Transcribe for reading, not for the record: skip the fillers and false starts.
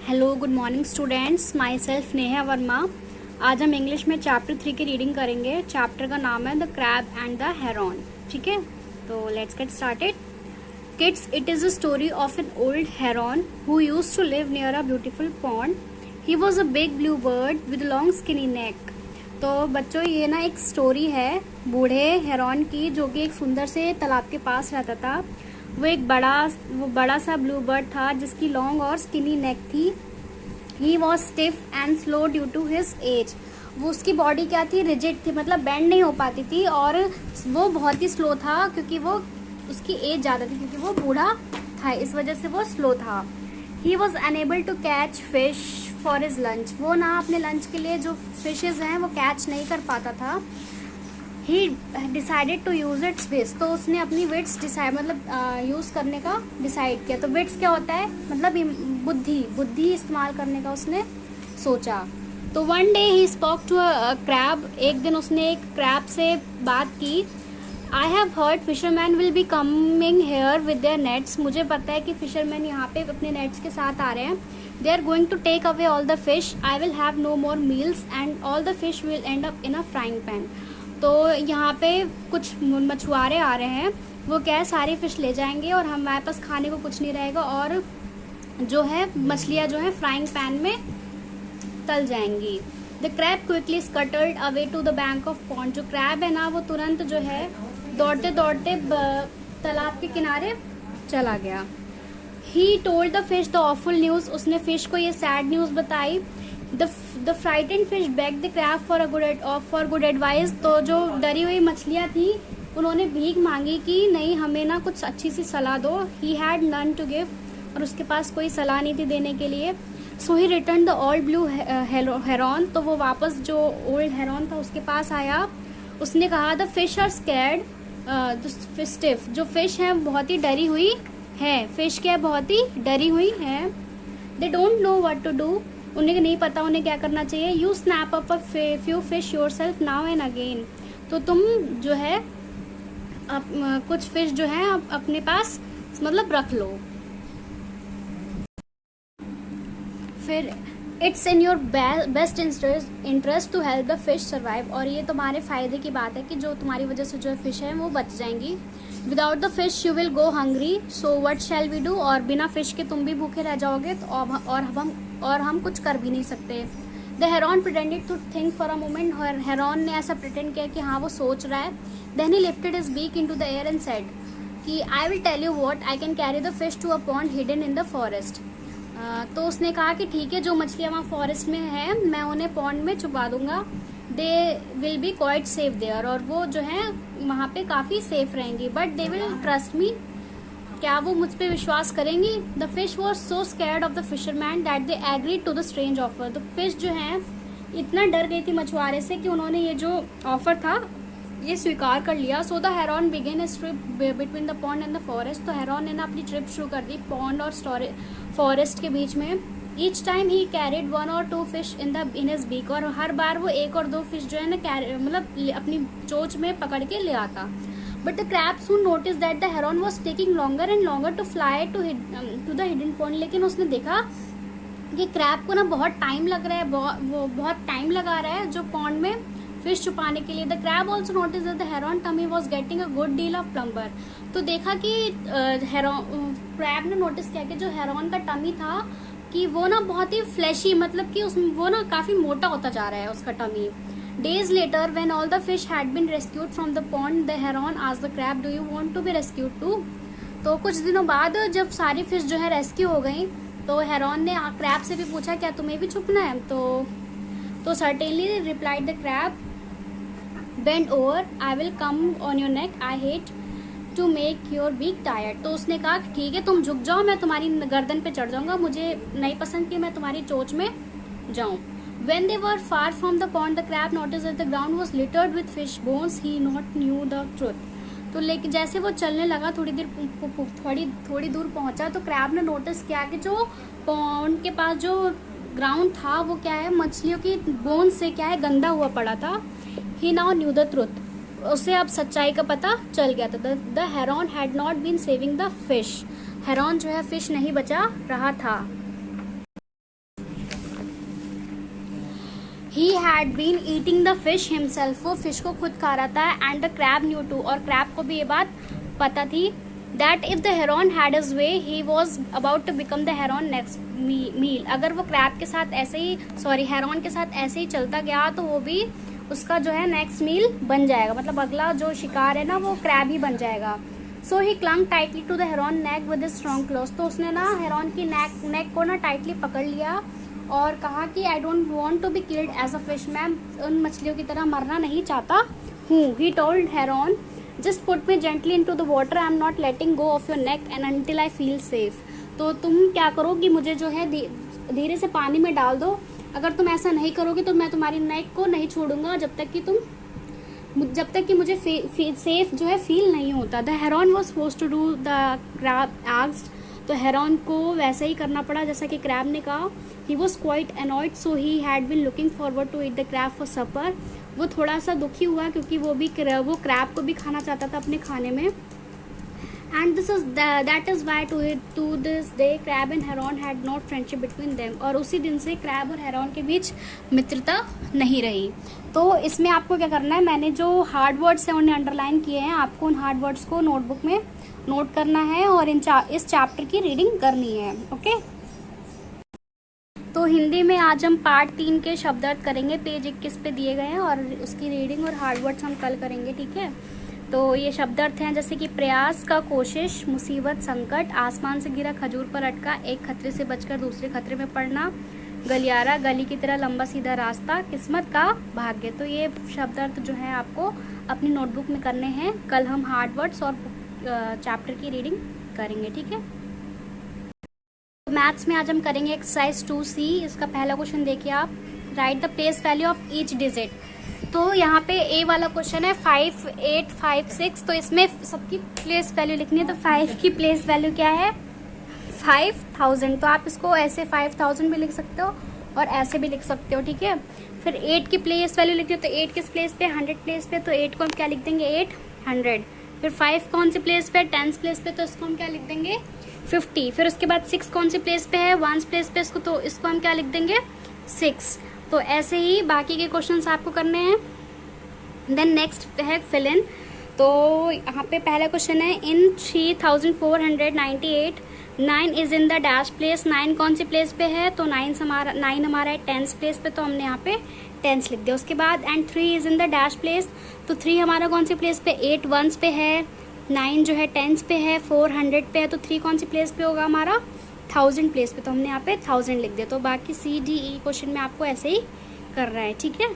Hello good morning students, my self Neha Verma. आज हम English में चैप्टर 3 की रीडिंग करेंगे। चैप्टर का नाम है the crab and the heron. ठीक है, तो let's get started. Kids, it is a story of an old heron who used to live near a beautiful pond. He was a big blue bird with long skinny neck. तो बच्चों, ये ना एक story है बूढ़े heron की, जो कि एक सुंदर से तालाब के पास रहता था। वो बड़ा सा ब्लू बर्ड था जिसकी लॉन्ग और स्किनी नेक थी। He was stiff and slow due to his age. वो उसकी बॉडी क्या थी, रिजिड थी, मतलब बेंड नहीं हो पाती थी, और वो बहुत ही स्लो था क्योंकि वो उसकी एज ज़्यादा थी, क्योंकि वो बूढ़ा था, इस वजह से वो स्लो था। He was unable to catch fish for his lunch. वो ना अपने लंच के लिए जो फिशेज हैं वो कैच नहीं कर पाता था। He decided to use its wits. तो उसने अपनी विट्स यूज करने का डिसाइड किया। तो विट्स क्या होता है, मतलब बुद्धि इस्तेमाल करने का उसने सोचा। तो one day he spoke to a crab. एक दिन उसने एक क्रैब से बात की। I have heard fisherman will be coming here with their nets. मुझे पता है कि फिशरमैन यहाँ पे अपने नेट्स के साथ आ रहे हैं। They are going to take away all the fish. I will have no more meals and all the fish will end up in a frying pan. तो यहाँ पे कुछ मछुआरे आ रहे हैं, वो क्या है, सारी फिश ले जाएंगे और हमारे पास खाने को कुछ नहीं रहेगा, और जो है मछलियाँ जो है फ्राइंग पैन में तल जाएंगी। The crab quickly scuttled away to the bank of pond. जो क्रैब है ना, वो तुरंत जो है दौड़ते दौड़ते तालाब के किनारे चला गया। He told the fish the awful news. उसने फिश को ये सैड न्यूज बताई। The frightened fish beg the crab for good advice. तो जो डरी हुई मछलियाँ थी, उन्होंने भीख मांगी कि नहीं, हमें ना कुछ अच्छी सी सलाह दो। He had none to give. और उसके पास कोई सलाह नहीं थी देने के लिए। So he return the old blue heron. तो वो वापस जो ओल्ड हेरॉन था उसके पास आया। उसने कहा the fish are scared stiff. जो फिश है बहुत ही डरी हुई है। फिश क्या है, बहुत ही डरी हुई है। They don't know what to do. उन्हें नहीं पता उन्हें क्या करना चाहिए। You snap up a few fish yourself now and again. तो तुम जो है कुछ फिश जो है अपने पास मतलब रख लो। फिर it's in your best interest to help the fish survive. और ये तुम्हारे फायदे की बात है कि जो तुम्हारी वजह से जो फिश है वो बच जाएंगी। Without the fish you will go hungry, so what shall we do. और बिना फिश के तुम भी भूखे रह जाओगे, तो और हम कुछ कर भी नहीं सकते। The heron pretended to think for a moment. Heron ने ऐसा प्रिटेंड किया कि हाँ वो सोच रहा है। Then he lifted his beak into the air and said कि I will tell you what, I can carry the fish to a pond hidden in the forest. तो उसने कहा कि ठीक है, जो मछलियाँ वहाँ फॉरेस्ट में है मैं उन्हें पॉन्ड में छुपा दूंगा। They will be quite safe there. और वो जो है वहाँ पे काफ़ी सेफ रहेंगी। But they will trust me. क्या वो मुझ पे विश्वास करेंगी। The fish was so scared of the fisherman that they agreed to the strange offer. तो फिश जो है इतना डर गई थी मछुआरे से कि उन्होंने ये जो ऑफर था ये स्वीकार कर लिया। So the heron begin his trip between the pond and the forest. तो हेरॉन ने ना अपनी ट्रिप शुरू कर दी पॉन्ड और फॉरेस्ट के बीच में। Each time he carried 1 or 2 fish in his beak. और हर बार वो 1 और 2 फिश जो है ना मतलब अपनी चोंच में पकड़ के ले आता। But the crab soon notice that the heron was taking longer and longer to fly to the hidden pond. लेकिन उसने देखा कि क्रैब को ना बहुत टाइम लग रहा है, बहुत टाइम लगा रहा है जो पॉन्ड में फिश छुपाने के लिए। The crab also notice that the heron tummy was getting a good deal of plumper. तो देखा कि क्रैब ने नोटिस किया कि जो हेरॉन का टमी था कि वो ना बहुत ही फ्लैशी, मतलब कि उसमें वो ना काफी मोटा होता जा रहा है उसका tummy. Days later, when all the fish had been rescued from the pond, the heron asked the crab, "Do you want to be rescued too?" तो कुछ दिनों बाद जब सारी फिश जो है रेस्क्यू हो गई, तो हेरॉन ने क्रैब से भी पूछा क्या तुम्हें भी छुपना है। तो certainly replied the crab, bend over, I will come on your neck, I hate to make your beak tired। तो उसने कहा ठीक है, तुम झुक जाओ, मैं तुम्हारी गर्दन पे चढ़ जाऊंगा, मुझे नहीं पसंद कि मैं तुम्हारी चोंच में जाऊं। When they were far from the pond, the crab noticed that the ground was littered with fish bones. He not knew the truth. तो लेकिन जैसे वो चलने लगा, थोड़ी दूर पहुंचा, तो क्रैब ने नोटिस किया कि जो पॉन्ड के पास जो ग्राउंड था वो क्या है, मछलियों की बोन से क्या है गंदा हुआ पड़ा था। He now knew the truth. उसे अब सच्चाई का पता चल गया था। The heron had not been saving the fish. Heron जो है फिश नहीं बचा रहा था। He had been eating the fish himself, वो फिश को खुद खा रहा था। And the crab knew too, और क्रैब को भी ये बात पता थी। That if the heron had his way he was about to become the heron next meal, अगर वो क्रैब के साथ ऐसे ही हेरॉन के साथ ऐसे ही चलता गया तो वो भी उसका जो है नेक्स्ट मील बन जाएगा, मतलब अगला जो शिकार है ना वो क्रैब ही बन जाएगा। So he clung tightly to the heron neck with strong claws, तो उसने ना हेरॉन की नेक को ना टाइटली पकड़ लिया और कहा कि I don't want to be killed as a fish, मैं उन मछलियों की तरह मरना नहीं चाहता हूँ। He told heron just put me gently into the water, I am not letting go of your neck and until I feel safe, तो तुम क्या करो कि मुझे जो है धीरे से पानी में डाल दो, अगर तुम ऐसा नहीं करोगे तो मैं तुम्हारी नेक को नहीं छोड़ूंगा जब तक कि मुझे सेफ जो है फील नहीं होता। The heron was forced to do the crab asked, तो हेरॉन को वैसा ही करना पड़ा जैसा कि क्रैब ने कहा। He was quite annoyed so he had been looking forward to eat the crab for supper, वो थोड़ा सा दुखी हुआ क्योंकि वो क्रैब को भी खाना चाहता था अपने खाने में। And that is why to this day crab and heron had not friendship between them, और उसी दिन से क्रैब और हेरॉन के बीच मित्रता नहीं रही। तो इसमें आपको क्या करना है, मैंने जो हार्ड वर्ड्स हैं उन्हें अंडरलाइन किए हैं, आपको उन हार्ड वर्ड्स को नोटबुक में नोट करना है और इस चैप्टर की रीडिंग करनी है। ओके, तो हिंदी में आज हम पार्ट 3 के शब्दार्थ करेंगे, पेज 21 पे दिए गए हैं, और उसकी रीडिंग और हार्ड वर्ड्स हम कल करेंगे। ठीक है, तो ये शब्दार्थ हैं जैसे कि प्रयास का कोशिश, मुसीबत संकट, आसमान से गिरा खजूर पर अटका, एक खतरे से बचकर दूसरे खतरे में पड़ना, गलियारा गली की तरह लंबा सीधा रास्ता, किस्मत का भाग्य। तो ये शब्दार्थ जो है आपको अपनी नोटबुक में करने हैं, कल हम हार्ड वर्ड्स और चैप्टर की रीडिंग करेंगे। ठीक है, मैथ्स में आज हम करेंगे एक्सरसाइज 2C। इसका पहला क्वेश्चन देखिए आप, right the place value of each digit. तो यहाँ पे ए वाला क्वेश्चन है 5, 8, 5, 6, तो इसमें सबकी प्लेस वैल्यू लिखनी है। तो 5 की प्लेस वैल्यू क्या है, 5000, तो आप इसको ऐसे 5000 भी लिख सकते हो और ऐसे भी लिख सकते हो। ठीक है, फिर 8 की प्लेस वैल्यू लिखनी है, तो 8 किस प्लेस पे, 100 प्लेस पे, तो 8 को हम क्या लिख देंगे, 800। फिर 5 कौन सी प्लेस पे, 10 प्लेस पे, तो इसको हम क्या लिख देंगे, 50। फिर उसके बाद 6 कौन सी प्लेस पे है, 1 प्लेस पे, इसको तो इसको हम क्या लिख देंगे, 6। तो ऐसे ही बाकी के क्वेश्चंस आपको करने हैं। देन नेक्स्ट है फिल इन। तो यहाँ पे पहला क्वेश्चन है, इन 3498 9 is in the dash place, 9 कौन सी प्लेस पे है, तो 9 हमारा है 10th प्लेस पे, तो हमने यहाँ पे 10 लिख दिया। उसके बाद and 3 is in the dash place, तो 3 हमारा कौन सी प्लेस पे, 8 1s पे है, 9 जो है 10s पे है, 4 100 पे है, तो 3 कौन सी प्लेस पे होगा हमारा, 1000 प्लेस पे, तो हमने यहाँ पे 1000 लिख दिया। तो बाकी CDE क्वेश्चन में आपको ऐसे ही करना है। ठीक है।